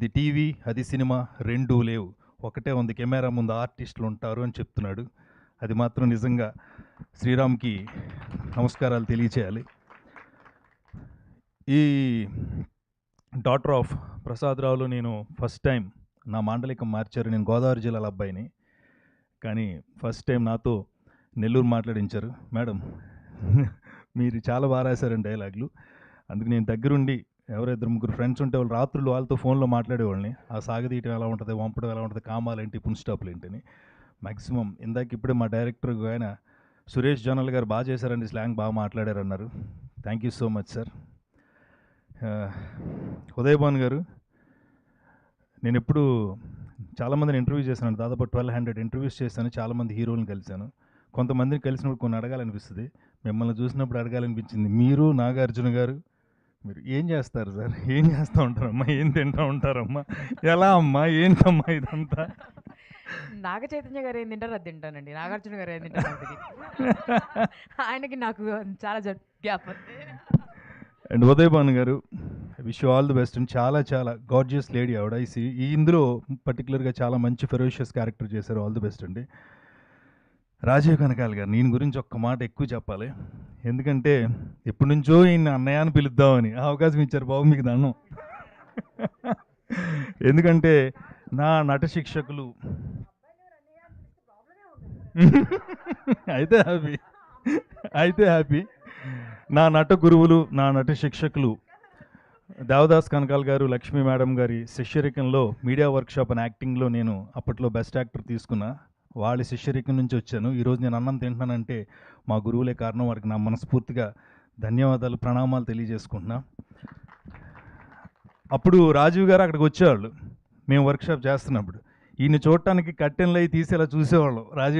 ఇది టీవీ, అది సినిమా రెండూ లేవు. ఒకటే ఉంది, కెమెరా ముందు ఆర్టిస్టులు ఉంటారు అని చెప్తున్నాడు. అది మాత్రం నిజంగా శ్రీరామ్‌కి నమస్కారాలు తెలియచేయాలి. ఈ డాటర్ ఆఫ్ ప్రసాద్ రావులో నేను ఫస్ట్ టైం నా మాండలికం మార్చారు. నేను గోదావరి జిల్లాల అబ్బాయిని. కానీ ఫస్ట్ టైం నాతో నెల్లూరు మాట్లాడించారు. మేడం మీరు చాలా బాగా రాశారండి డైలాగులు. అందుకు నేను దగ్గరుండి ఎవరో ఇద్దరు ముగ్గురు ఫ్రెండ్స్ ఉంటే వాళ్ళు రాత్రులు వాళ్ళతో ఫోన్లో మాట్లాడేవాళ్ళని. ఆ సాగదీయటం ఎలా ఉంటుంది, వంపడం ఎలా ఉంటుంది, కామాలేంటి, పున్ స్టాప్లు ఏంటని. మ్యాక్సిమం ఇందాక ఇప్పుడే మా డైరెక్టర్ ఆయన సురేష్ జోనల్ గారు బాగా చేశారండి, స్లాంగ్ బాగా మాట్లాడారన్నారు. Thank you so much sir. Uday Bhan garu, నేను ఎప్పుడు చాలామందిని ఇంటర్వ్యూ చేశాను. దాదాపు 1200 ఇంటర్వ్యూస్ చేశాను. చాలామంది హీరోలను కలిశాను. కొంతమందిని కలిసినప్పుడు కొన్ని అడగాలనిపిస్తుంది. మిమ్మల్ని చూసినప్పుడు అడగాలనిపించింది. మీరు, నాగార్జున గారు, మీరు ఏం చేస్తారు సార్? ఏం చేస్తూ ఉంటారమ్మా? ఏం తింటూ ఉంటారమ్మా? ఎలా అమ్మా? ఏంటమ్మా ఇదంతా? నాగ చైతన్య గారు ఏం తింటారో అది తింటానండి. నాగార్జున గారు ఏం తింటారో నాకు తెలీదు. ఆయనకి నాకు చాలా గ్యాప్ ఉంది. అండ్ ఉదయ్ భాను గారు, wish you all the best. And చాలా చాలా గార్జియస్ లేడీ ఆవిడ. ఈ ఇందులో పర్టికులర్గా చాలా మంచి ఫెరోషియస్ క్యారెక్టర్ చేశారు. ఆల్ ది బెస్ట్ అండి. రాజీవ్ కనకాల గారు, నేను గురించి ఒక్క మాట ఎక్కువ చెప్పాలి. ఎందుకంటే ఎప్పటి నుంచో ఈయన అన్నయ్య అని పిలుద్దామని అవకాశం ఇచ్చారు. బాబు మీకు దండం. ఎందుకంటే నా నట శిక్షకులు అయితే హ్యాపీ. నా నట గురువులు, నా నట శిక్షకులు దేవదాస్ కనకాల్ గారు, లక్ష్మీ మేడం గారి శిష్యరికంలో మీడియా వర్క్షాప్ అండ్ యాక్టింగ్లో నేను అప్పట్లో బెస్ట్ యాక్టర్ తీసుకున్నా. వాళ్ళ శిష్యరికం నుంచి వచ్చాను. ఈరోజు నేను అన్నం తింటున్నానంటే మా గురువులే కారణం. వారికి నా మనస్ఫూర్తిగా ధన్యవాదాలు, ప్రణామాలు తెలియజేసుకుంటున్నా. అప్పుడు రాజీవ్ గారు అక్కడికి వచ్చేవాళ్ళు మేము వర్క్షాప్ చేస్తున్నప్పుడు. ఈయన చూడటానికి కట్టెన్లు అవి తీసేలా చూసేవాళ్ళం. రాజీవ్ గారు